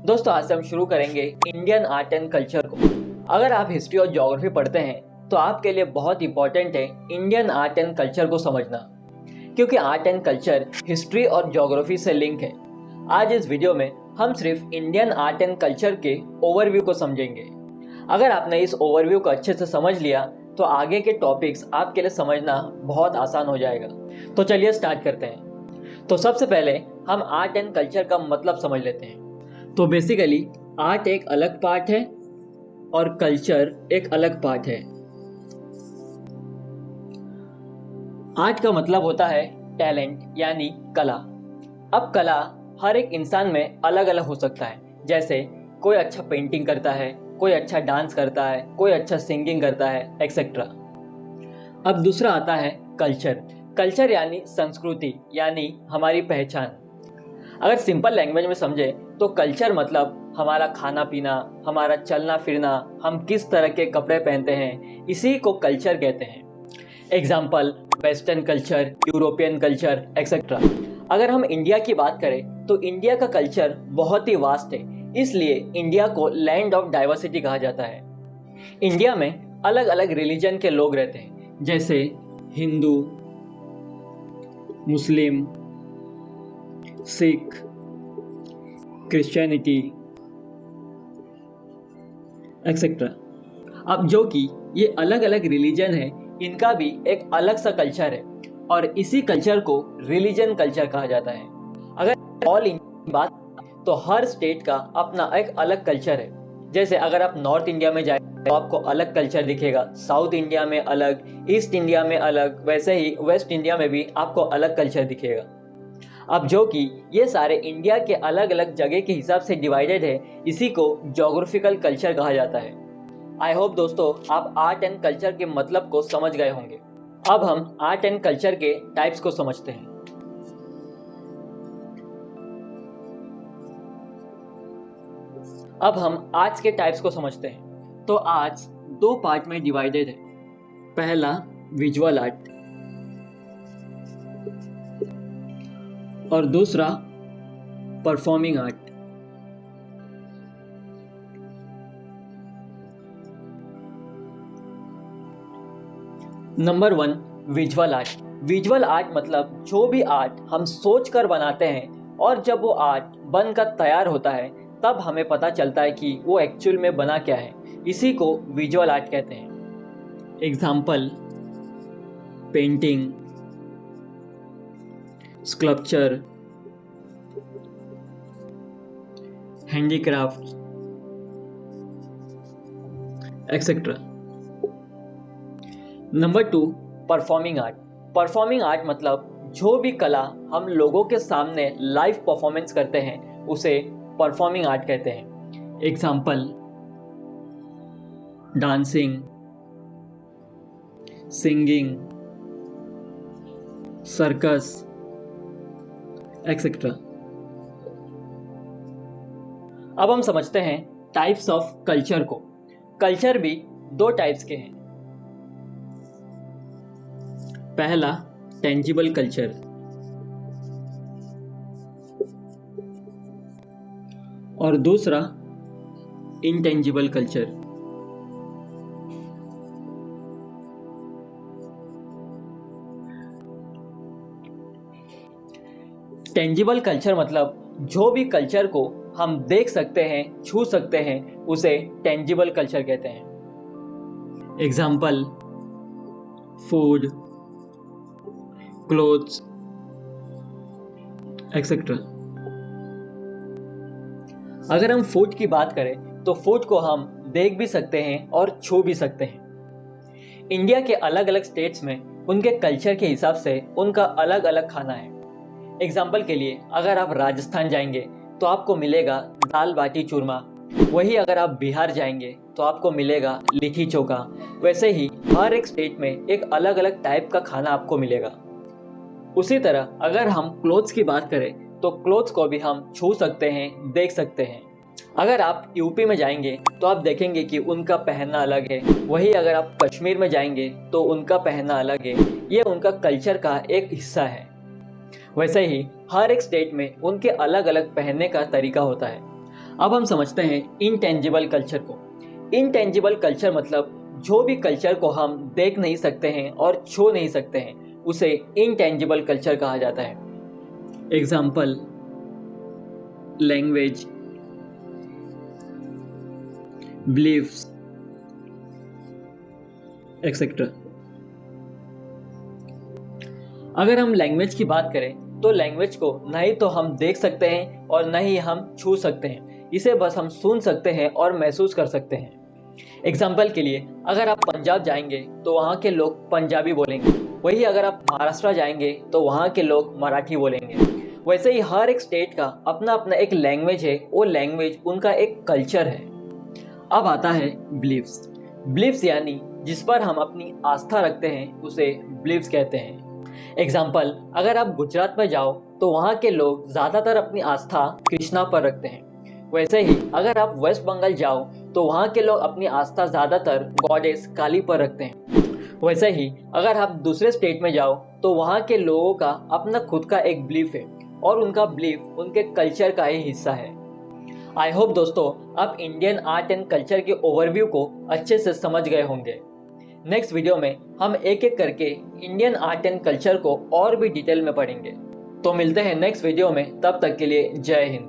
दोस्तों आज से हम शुरू करेंगे इंडियन आर्ट एंड कल्चर को। अगर आप हिस्ट्री और ज्योग्राफी पढ़ते हैं तो आपके लिए बहुत इंपॉर्टेंट है इंडियन आर्ट एंड कल्चर को समझना, क्योंकि आर्ट एंड कल्चर हिस्ट्री और ज्योग्राफी से लिंक है। आज इस वीडियो में हम सिर्फ इंडियन आर्ट एंड कल्चर के ओवरव्यू को समझेंगे। अगर आपने इस ओवरव्यू को अच्छे से समझ लिया तो आगे के टॉपिक्स आपके लिए समझना बहुत आसान हो जाएगा। तो चलिए स्टार्ट करते हैं। तो सबसे पहले हम आर्ट एंड कल्चर का मतलब समझ लेते हैं। तो बेसिकली आर्ट एक अलग पार्ट है और कल्चर एक अलग पार्ट है। आर्ट का मतलब होता है टैलेंट यानी कला। अब कला हर एक इंसान में अलग अलग हो सकता है, जैसे कोई अच्छा पेंटिंग करता है, कोई अच्छा डांस करता है, कोई अच्छा सिंगिंग करता है, एक्सेट्रा। अब दूसरा आता है कल्चर। कल्चर यानी संस्कृति यानी हमारी पहचान। अगर सिंपल लैंग्वेज में समझे तो कल्चर मतलब हमारा खाना पीना, हमारा चलना फिरना, हम किस तरह के कपड़े पहनते हैं, इसी को कल्चर कहते हैं। Example western culture, European culture, etcetera. अगर हम इंडिया की बात करें तो इंडिया का कल्चर बहुत ही वास्ट है, इसलिए इंडिया को लैंड ऑफ डाइवर्सिटी कहा जाता है। इंडिया में अलग अलग रिलीजन के लोग रहते हैं, जैसे हिंदू, मुस्लिम, सिख, क्रिश्चियनिटी, एक्सेट्रा। अब जो कि ये अलग अलग रिलीजन है, इनका भी एक अलग सा कल्चर है और इसी कल्चर को रिलीजन कल्चर कहा जाता है। अगर ऑल इंडिया की बात तो हर स्टेट का अपना एक अलग कल्चर है। जैसे अगर आप नॉर्थ इंडिया में जाए तो आपको अलग कल्चर दिखेगा, साउथ इंडिया में अलग, ईस्ट इंडिया में अलग, वैसे ही वेस्ट इंडिया में भी आपको अलग कल्चर दिखेगा। अब जो कि ये सारे इंडिया के अलग अलग जगह के हिसाब से डिवाइडेड है, इसी को ज्योग्राफिकल कल्चर कहा जाता है। आई होप दोस्तों आप आर्ट एंड कल्चर के मतलब को समझ गए होंगे। अब हम आर्ट एंड कल्चर के टाइप्स को समझते हैं। अब हम आर्ट्स के टाइप्स को समझते हैं। तो आर्ट्स दो पार्ट में डिवाइडेड है। पहला विजुअल आर्ट और दूसरा performing art. Number 1 visual art. Visual art मतलब जो भी आर्ट हम सोच कर बनाते हैं और जब वो आर्ट बनकर तैयार होता है तब हमें पता चलता है कि वो एक्चुअल में बना क्या है, इसी को विजुअल आर्ट कहते हैं। Example painting, sculpture, handicraft, etcetera. Number 2 performing art. Performing art मतलब जो भी कला हम लोगों के सामने लाइव परफॉर्मेंस करते हैं उसे परफॉर्मिंग आर्ट कहते हैं। Example dancing, singing, circus, etcetera. अब हम समझते हैं टाइप्स ऑफ कल्चर को। कल्चर भी दो टाइप्स के हैं। पहला टेंजिबल कल्चर और दूसरा इंटेंजिबल कल्चर। टेंजिबल कल्चर मतलब जो भी कल्चर को हम देख सकते हैं, छू सकते हैं, उसे टेंजिबल कल्चर कहते हैं। Example food, clothes, etcetera. अगर हम फूड की बात करें तो फूड को हम देख भी सकते हैं और छू भी सकते हैं। इंडिया के अलग अलग स्टेट्स में उनके कल्चर के हिसाब से उनका अलग अलग खाना है। एग्जाम्पल के लिए अगर आप राजस्थान जाएंगे तो आपको मिलेगा दाल बाटी चूरमा, वही अगर आप बिहार जाएंगे तो आपको मिलेगा लिट्टी चोखा। वैसे ही हर एक स्टेट में एक अलग अलग टाइप का खाना आपको मिलेगा। उसी तरह अगर हम क्लोथ्स की बात करें तो क्लोथ्स को भी हम छू सकते हैं, देख सकते हैं। अगर आप यूपी में जाएंगे तो आप देखेंगे कि उनका पहनना अलग है, वही अगर आप कश्मीर में जाएंगे तो उनका पहनना अलग है। ये उनका कल्चर का एक हिस्सा है। वैसे ही हर एक स्टेट में उनके अलग अलग पहनने का तरीका होता है। अब हम समझते हैं इनटेंजिबल कल्चर को। इनटेंजिबल कल्चर मतलब जो भी कल्चर को हम देख नहीं सकते हैं और छू नहीं सकते हैं, उसे इनटेंजिबल कल्चर कहा जाता है। Example, language, beliefs, etcetera. अगर हम लैंग्वेज की बात करें तो लैंग्वेज को न ही तो हम देख सकते हैं और न ही हम छू सकते हैं, इसे बस हम सुन सकते हैं और महसूस कर सकते हैं। एग्जाम्पल के लिए, अगर आप पंजाब जाएंगे तो वहाँ के लोग पंजाबी बोलेंगे, वही अगर आप महाराष्ट्र जाएंगे तो वहाँ के लोग मराठी बोलेंगे। वैसे ही हर एक स्टेट का अपना अपना एक लैंग्वेज है, वो लैंग्वेज उनका एक कल्चर है। अब आता है बिलीव्स। बिलीव्स यानी जिस पर हम अपनी आस्था रखते हैं, उसे बिलीव्स कहते हैं। एग्जाम्पल, अगर आप गुजरात में जाओ तो वहाँ के लोग ज़्यादातर अपनी आस्था कृष्णा पर रखते हैं। वैसे ही अगर आप वेस्ट बंगाल जाओ तो वहाँ के लोग अपनी आस्था ज़्यादातर गॉडेस काली पर रखते हैं। वैसे ही अगर आप दूसरे स्टेट में जाओ तो वहाँ के लोगों का अपना खुद का एक बिलीफ है और उनका बिलीफ उनके कल्चर का ही हिस्सा है। आई होप दोस्तों आप इंडियन आर्ट एंड कल्चर के ओवरव्यू को अच्छे से समझ गए होंगे। नेक्स्ट वीडियो में हम एक एक करके इंडियन आर्ट एंड कल्चर को और भी डिटेल में पढ़ेंगे। तो मिलते हैं नेक्स्ट वीडियो में, तब तक के लिए जय हिंद।